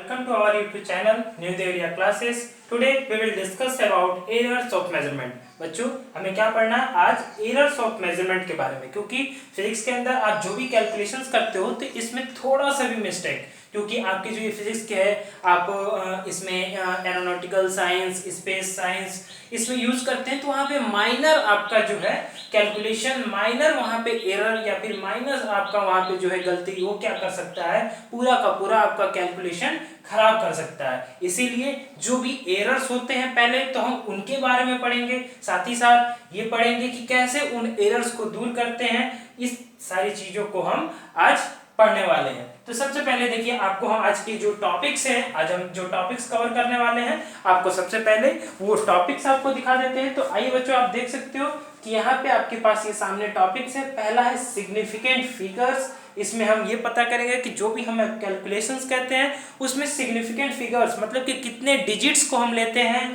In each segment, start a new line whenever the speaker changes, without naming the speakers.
Welcome to our YouTube channel New Deviya Classes. Today we will discuss about errors of measurement. बच्चों हमें क्या पढ़ना है आज एरर्स ऑफ मेजरमेंट के बारे में, क्योंकि फिजिक्स के अंदर आप जो भी कैलकुलेशंस करते हो तो इसमें थोड़ा सा भी मिस्टेक, क्योंकि आपकी जो ये फिजिक्स के है आप इसमें एरोनॉटिकल साइंस, स्पेस साइंस इसमें यूज करते हैं, तो वहाँ पे माइनर आपका जो है कैलकुलेशन, माइनर वहाँ पे एरर या फिर माइनर आपका वहाँ पे जो है गलती, वो क्या कर सकता है पूरा का पूरा आपका कैलकुलेशन खराब कर सकता है। इसीलिए जो भी एरर्स होते हैं पहले तो हम उनके बारे में पढ़ेंगे, साथ ही साथ ये पढ़ेंगे कि कैसे उन एरर्स को दूर करते हैं। इस सारी चीजों को हम आज पढ़ने वाले हैं। तो सबसे पहले देखिए, आपको हम आज के जो टॉपिक्स हैं, आज हम जो टॉपिक्स कवर करने वाले हैं, आपको सबसे पहले वो टॉपिक्स आपको दिखा देते हैं। तो आइए बच्चों, आप देख सकते हो कि यहाँ पे आपके पास ये सामने टॉपिक्स है। पहला है सिग्निफिकेंट फिगर्स। इसमें हम ये पता करेंगे कि जो भी हम कैलकुलेशंस कहते हैं उसमें सिग्निफिकेंट फिगर्स मतलब कि कितने डिजिट्स को हम लेते हैं,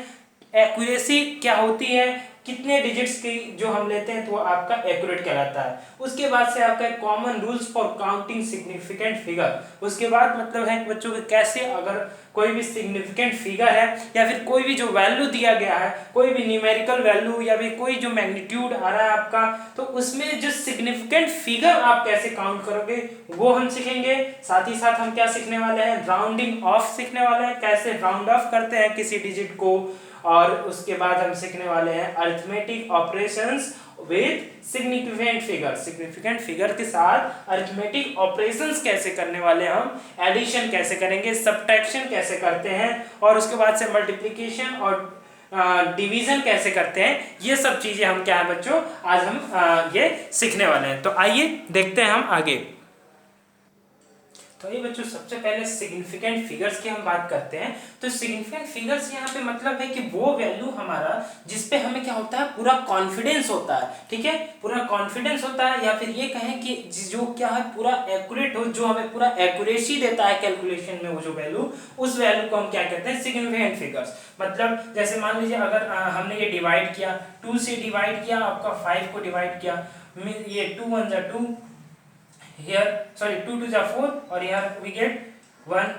एक्यूरेसी क्या होती है, कितने डिजिट्स की जो हम लेते हैं तो वो आपका एक्यूरेट कहलाता है। उसके बाद से आपका common rules for counting significant figure. उसके बाद मतलब है बच्चों के कैसे अगर कोई भी सिग्निफिकेंट फिगर है या फिर कोई भी जो वैल्यू दिया गया है, कोई भी न्यूमेरिकल वैल्यू या फिर कोई जो मैग्नीट्यूड आ रहा है आपका, तो उसमें जो सिग्निफिकेंट फिगर आप कैसे काउंट करोगे वो हम सीखेंगे। साथ ही साथ हम क्या सीखने वाले हैं, राउंडिंग ऑफ सीखने वाले हैं, कैसे राउंड ऑफ करते हैं किसी डिजिट को। और उसके बाद हम सीखने वाले हैं arithmetic operations with significant figure. Significant figure के साथ अरिथमेटिक ऑपरेशंस कैसे करने वाले, हम एडिशन कैसे करेंगे, सब्ट्रैक्शन कैसे करते हैं, और उसके बाद से मल्टीप्लिकेशन और डिवीजन कैसे करते हैं। ये सब चीजें हम क्या है बच्चों आज हम ये सीखने वाले हैं। तो आइए देखते हैं हम आगे। तो ये बच्चों सबसे पहले सिग्निफिकेंट फिगर्स की हम बात करते हैं। तो सिग्निफिकेंट फिगर्स यहाँ पे मतलब है कि वो वैल्यू हमारा जिस पे हमें क्या होता है पूरा कॉन्फिडेंस होता है, ठीक है, पूरा कॉन्फिडेंस होता है, या फिर ये कहें कि जो क्या है पूरा एक्यूरेट हो, जो हमें पूरा एक्यूरेसी देता है कैलकुलेशन में वो जो वैल्यू, उस वैल्यू को हम क्या कहते हैं सिग्निफिकेंट फिगर्स। मतलब जैसे मान लीजिए अगर हमने ये डिवाइड किया, 2 से डिवाइड किया, आपका 5 को डिवाइड किया, ये 2 1 जा 2, here sorry 2 2 जा 4 और यहाँ we get 1।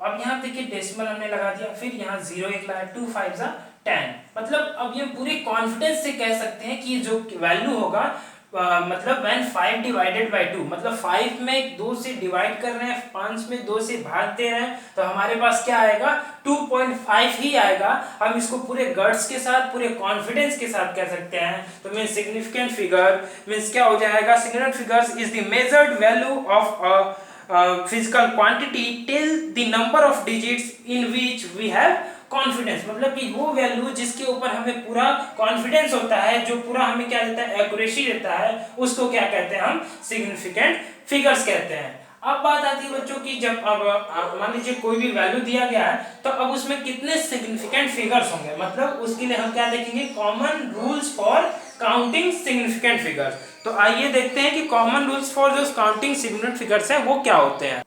अब यहाँ देखिए डेसिमल हमने लगा दिया, फिर यहाँ 0 एक लाया, 2 5 जा 10। मतलब अब ये पूरे कॉन्फिडेंस से कह सकते हैं कि जो वैल्यू होगा मतलब when 5 divided by 2, मतलब 5 में 2 से डिवाइड कर रहे हैं, 5 में 2 से भाग दे रहे हैं, तो हमारे पास क्या आएगा 2.5 ही आएगा। हम इसको पूरे गट्स के साथ, पूरे कॉन्फिडेंस के साथ कह सकते हैं। तो मीन सिग्निफिकेंट फिगर मीन्स क्या हो जाएगा, significant figures is the measured value of a physical quantity till the number of digits in which we have confidence. मतलब कि वो वैल्यू जिसके ऊपर हमें पूरा कॉन्फिडेंस होता है, जो पूरा हमें क्या देता है एक्यूरेसी देता है, उसको क्या कहते हैं हम सिग्निफिकेंट फिगर्स कहते हैं। अब बात आती है बच्चों की, जब अब मान लीजिए कोई भी वैल्यू दिया गया है तो अब उसमें कितने सिग्निफिकेंट फिगर्स होंगे, मतलब उसके लिए हम क्या देखेंगे common rules for counting significant figures. तो आइए देखते हैं कि कॉमन रूल्स फॉर जो काउंटिंग सिग्निफिकेंट फिगर्स हैं वो क्या होते हैं।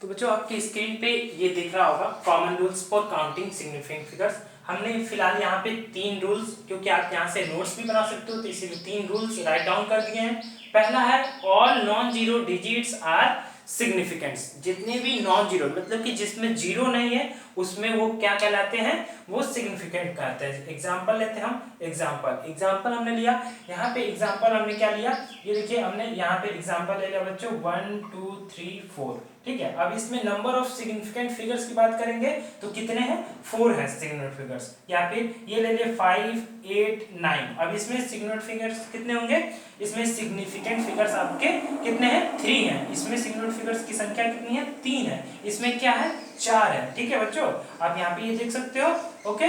तो बच्चों आपकी स्क्रीन पे ये दिख रहा होगा common rules for counting significant figures. हमने फिलहाल यहाँ पे 3 रूल्स, क्योंकि आप यहाँ से नोट्स भी बना सकते हो, तो इसीलिए 3 रूल्स राइट डाउन कर दिए हैं। पहला है all non zero digits are significants. जितने भी नॉन जीरो मतलब कि जिसमें जीरो नहीं है उसमें वो क्या कहलाते हैं, वो सिग्निफिकेंट कहते हैं। एग्जांपल लेते हैं हम, एग्जांपल हमने लिया, यहाँ पे एग्जांपल हमने क्या लिया, ये देखिए हमने यहाँ पे एग्जांपल ले लिया बच्चों 1 2 3 4, ठीक है। अब इसमें नंबर ऑफ सिग्निफिकेंट फिगर्स की बात करेंगे तो कितने हैं, 4 हैं सिग्निफिकेंट फिगर्स। या फिर ये ले लिए 5 8 9। अब इसमें सिग्निफिकेंट फिगर्स कितने होंगे, इसमें सिग्निफिकेंट फिगर्स आपके कितने हैं 3 हैं। इसमें सिग्निफिकेंट फिगर्स की संख्या कितनी है 3 है, इसमें क्या है 4 है, ठीक है बच्चों, आप यहाँ पे ये देख सकते हो। ओके,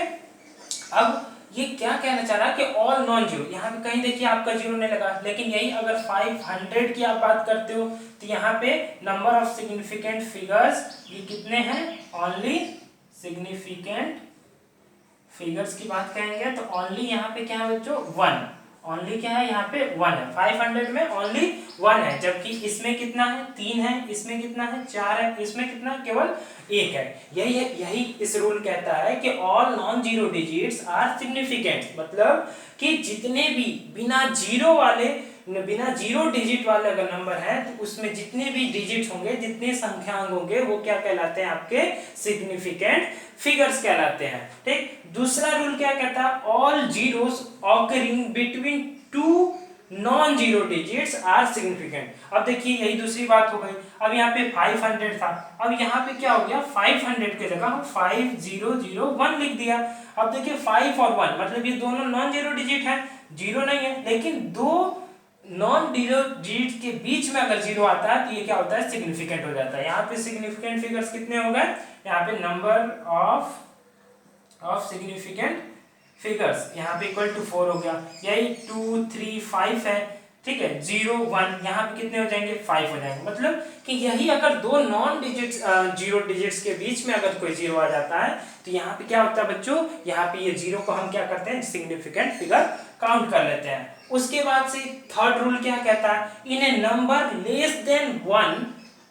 अब ये क्या कहना चाह रहा है कि ऑल नॉन जीरो, यहाँ पे कहीं देखिए आपका जीरो नहीं लगा, लेकिन यही अगर 500 की आप बात करते हो तो यहाँ पे नंबर ऑफ सिग्निफिकेंट फिगर्स ये कितने हैं, ओनली सिग्निफिकेंट फिगर्स की बात करेंगे तो ओनली यहाँ पे क्या है बच्चों 1, ओनली क्या है यहाँ पे 1 है। 500 में ओनली 1 है, जबकि इसमें कितना है 3 है, इसमें कितना है 4 है, इसमें कितना केवल 1 है। यही इस रूल कहता है कि all non zero digits are significant, मतलब कि जितने भी बिना जीरो वाले बिना जीरो डिजिट वाले अगर नंबर है तो उसमें जितने भी डिजिट होंगे, जितने संख्यांक होंगे, वो क्या कहलाते हैं? आपके सिग्निफिकेंट फिगर्स कहलाते हैं। ठीक, दूसरा रूल क्या कहता है? All zeros occurring between two non zero digits are significant. अब देखिए यही दूसरी बात हो गई। अब यहाँ पे 500 था, अब यहाँ पे क्या हो गया? 500 के जगह हम 5001 लिख दिया। अब देखिए 5 और 1 मतलब ये दोनों नॉन जीरो डिजिट है, जीरो नहीं है, लेकिन दो नॉन जीरो डिजिट के बीच में अगर जीरो आता है तो ये क्या होता है? सिग्निफिकेंट हो जाता है। यहाँ पे सिग्निफिकेंट फिगर्स कितने हो गए? यहाँ पे नंबर ऑफ सिग्निफिकेंट फिगर्स यहाँ पे इक्वल टू 4 हो गया। यही 2 3 5 है, ठीक है, 0 1 यहाँ पे कितने हो जाएंगे? 5 हो जाएंगे। मतलब कि यही अगर दो नॉन डिजिट्स जीरो डिजिट्स के बीच में अगर कोई जीरो आ जाता है तो यहाँ पे क्या होता है बच्चों? यहाँ पे ये जीरो को हम क्या करते हैं? सिग्निफिकेंट फिगर काउंट कर लेते हैं। उसके बाद से थर्ड रूल क्या कहता है? In a number less than 1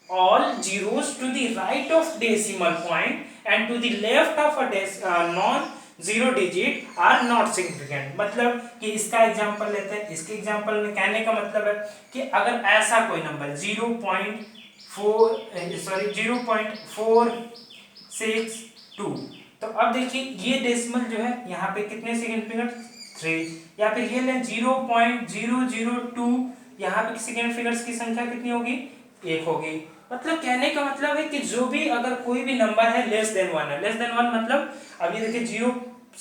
all zeros to the right of decimal point and to the left of a non zero digit are not significant. मतलब कि इसका एग्जांपल लेते हैं। इसके एग्जांपल में कहने का मतलब है कि अगर ऐसा कोई नंबर 0.462 तो अब देखिए ये डेसिमल जो है यहाँ पे कितने सिग्निफिकेंट? 3। या फिर ये लें 0.002 यहाँ पे सिग्निफिकेंट्स की संख्या कितनी होगी? 1 होगी। मतलब कहने का मतलब है कि जो भी अगर कोई भी नंबर है लेस देन 1 है, लेस देन 1 मतलब अब ये देखिए 0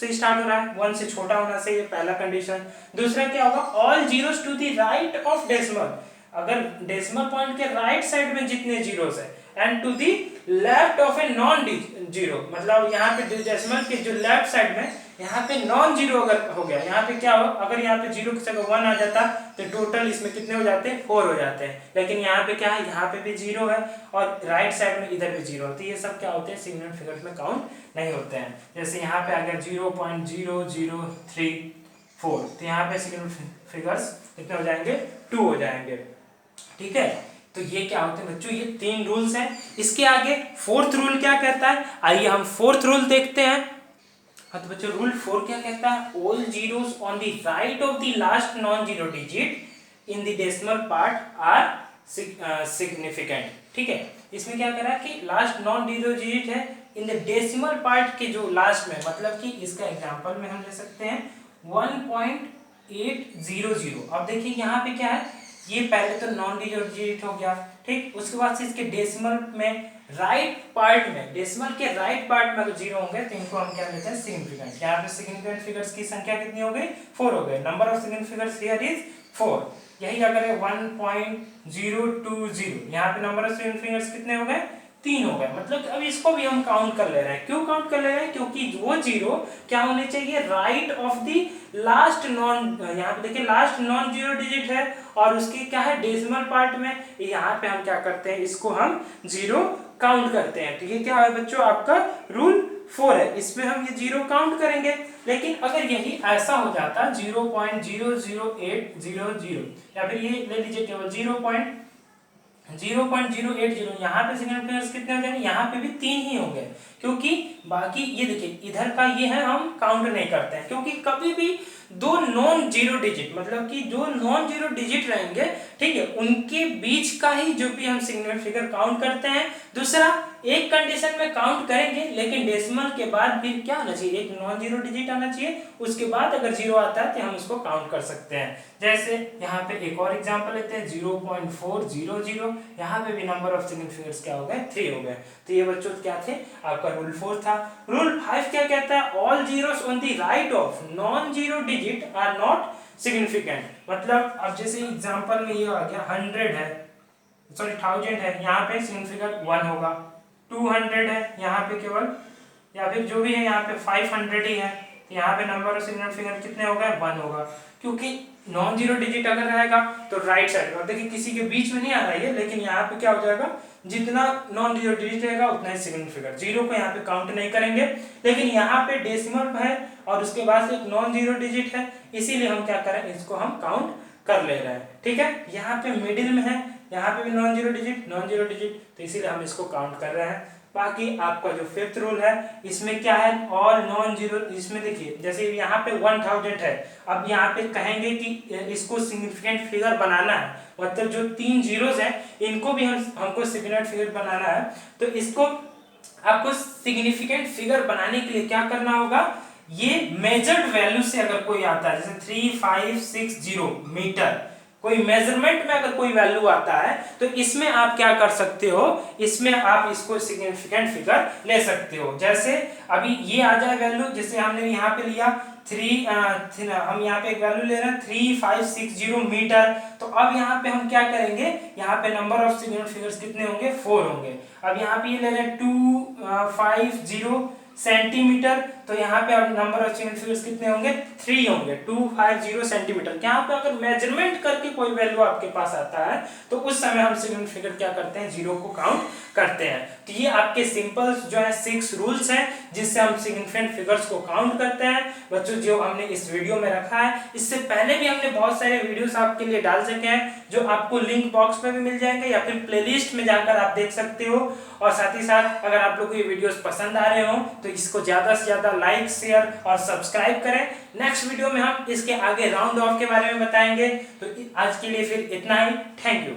से स्टार्ट हो रहा है, 1 से छोटा होना चाहिए, पहला कंडीशन। दूसरा क्या होगा? All zeros to the right of decimal, अगर डेसिमल पॉइंट के राइट साइड में जितने जीरोस है, and to the left of a non zero, मतलब यहाँ पे डेसिमल के जो लेफ्ट साइड में यहाँ पे नॉन जीरो अगर हो गया, यहाँ पे क्या हो? अगर यहाँ पे जीरो की जगह 1 आ जाता तो टोटल इसमें कितने हो जाते हैं? 4 हो जाते हैं। लेकिन यहाँ पे क्या है? यहाँ पे भी जीरो है और राइट साइड में इधर भी जीरो होती है। ये सब क्या होते हैं? सिग्निफिकेंट फिगर्स में काउंट नहीं होते हैं। जैसे यहाँ पे आ गया 0.0034 तो यहाँ पे सिग्निफिकेंट फिगर्स कितने हो जाएंगे? 2 हो जाएंगे। ठीक है, तो ये क्या होते हैं बच्चों? ये 3 रूल्स हैं। इसके आगे फोर्थ रूल क्या कहता है? आइए हम फोर्थ रूल देखते हैं। हाँ तो बच्चों रूल 4 क्या कहता है? All zeros on the right of the last non zero digit in the decimal part are significant. ठीक है, इसमें क्या कह रहा है कि लास्ट नॉन जीरो डिजिट है इन द डेसिमल पार्ट के जो लास्ट में, मतलब कि इसका एग्जांपल में हम ले सकते हैं 1.800। अब देखिए यहाँ पे क्या है? ये पहले तो नॉन जीरो डिजिट हो गया, ठीक। उसके बाद से इसके डेसिमल में राइट पार्ट में, डेसिमल के राइट पार्ट में अगर जीरो होंगे तो इनको हम क्या लेते हैं? सिग्निफिकेंट। यहाँ पे सिग्निफिकेंट फिगर्स की संख्या कितनी हो गई? 4 हो गए। Number of significant figures here is 4। यही अगर है 1.020, यहाँ पे नंबर ऑफ सिग्निफिकेंट फिगर्स कितने हो गए? 3 हो गए। मतलब अब इसको भी हम काउंट कर ले रहे हैं। क्यों काउंट कर ले रहे हैं? क्योंकि वो जीरो क्या होने चाहिए? Right of the last non, यहाँ पे देखिए लास्ट नॉन जीरो डिजिट है और उसके क्या है? डेसिमल पार्ट में। यहाँ पे हम क्या करते हैं? इसको हम जीरो काउंट करते हैं। तो ये क्या है बच्चों? आपका रूल 4 है। इसमें हम ये जीरो काउंट करेंगे। लेकिन अगर यही ऐसा हो जाता 0.00800 या फिर ये ले लीजिए केवल 0.080, यहाँ पे सिग्निफिकेंट्स कितने हो जाएंगे? यहाँ पे भी 3 ही होंगे, क्योंकि बाकी ये देखिए इधर का ये है हम काउंट नहीं करते हैं, क्योंकि कभी भी दो नॉन जीरो डिजिट, मतलब कि जो नॉन जीरो डिजिट रहेंगे, ठीक है, उनके बीच का ही जो भी हम सिग्निफिकेंट फिगर काउंट करते हैं। दूसरा, एक कंडीशन में काउंट करेंगे लेकिन डेसिमल के बाद फिर क्या आना चाहिए? एक नॉन जीरो डिजिट आना चाहिए। उसके बाद अगर जीरो आता है तो हम उसको काउंट कर सकते हैं। जैसे यहाँ पे एक और एग्जांपल लेते हैं 0.400, यहाँ पे भी नंबर ऑफ सिग्निफिकेंट फिगर्स क्या हो गए? 3 हो गए। तो ये बच्चों क्या थे? आपका रूल 4 था। रूल 5 क्या कहता है? All zeros on the right of non zero digit are not significant. मतलब अब जैसे एग्जांपल में ये आ गया 100 है, सॉरी 1000 है, यहाँ पे सिग्निफिकेंट 1 होगा। 200 है, यहाँ पे केवल, या फिर जो भी है यहाँ पे 500 ही है, तो यहाँ पे नंबर ऑफ सिग्निफिकेंट कितने हो गए? 1 होगा। क्योंकि नॉन जीरो डिजिट अगर रहेगा तो राइट साइड में, देखिए किसी के बीच में नहीं आ रहा है, लेकिन यहाँ पे क्या हो जाएगा? जितना नॉन जीरो डिजिट रहेगा उतना ही सिग्निफिकेंट। जीरो को यहाँ पे काउंट नहीं करेंगे, लेकिन यहाँ पे डेसिमल है और उसके बाद एक नॉन जीरो डिजिट है, इसीलिए हम क्या करें? इसको हम काउंट कर ले रहे हैं। ठीक है, यहाँ पे मिडिल में है, यहाँ पे भी नॉन जीरो डिजिट, तो इसीलिए हम इसको काउंट कर रहे हैं। बाकी आपका जो फिफ्थ रूल है इसमें क्या है, ऑल नॉन जीरो, इसमें देखिए जैसे यहाँ पे 1000 है, अब यहाँ पे कहेंगे कि इसको सिग्निफिकेंट फिगर बनाना है, मतलब जो 3 जीरोस हैं इनको भी हमको सिग्निफिकेंट फिगर बनाना है, तो इसको आपको सिग्निफिकेंट फिगर बनाने के लिए क्या करना होगा, ये मेजर्ड वैल्यू से अगर कोई आता है जैसे 3560 मीटर, कोई मेजरमेंट में अगर कोई वैल्यू आता है तो इसमें आप क्या कर सकते हो, इसमें आप इसको सिग्निफिकेंट फिगर ले सकते हो। जैसे अभी ये आ जाए वैल्यू, जैसे हमने यहाँ पे लिया हम यहाँ पे एक वैल्यू ले रहे हैं 3560 मीटर, तो अब यहाँ पे हम क्या करेंगे, यहाँ पे नंबर ऑफ सिग्निफिकेंट फिगर्स कितने होंगे, 4 होंगे। अब यहाँ पे ये ले रहे हैं 250 सेंटीमीटर, तो यहाँ पे अब नंबर ऑफ सिग्निफिकेंट फिगर्स कितने होंगे, 3 होंगे, 250 सेंटीमीटर। यहाँ पे अगर मेजरमेंट करके कोई वैल्यू आपके पास आता है तो उस समय हम सिग्निफिकेंट फिगर क्या करते हैं, जीरो को काउंट करते हैं। तो ये आपके सिंपल जो है 6 रूल्स हैं जिससे हम सिग्निफिकेंट फिगर्स को काउंट करते हैं बच्चों, जो हमने इस वीडियो में रखा है। इससे पहले भी हमने बहुत सारे वीडियोस आपके लिए डाल सके हैं जो आपको लिंक बॉक्स में भी मिल जाएंगे या फिर प्लेलिस्ट में जाकर आप देख सकते हो। और साथ ही साथ अगर आप लोग को ये वीडियोस पसंद आ रहे हो तो इसको ज्यादा से ज्यादा लाइक, शेयर और सब्सक्राइब करें। नेक्स्ट वीडियो में हम इसके आगे राउंड ऑफ के बारे में बताएंगे। तो आज के लिए फिर इतना ही, थैंक यू।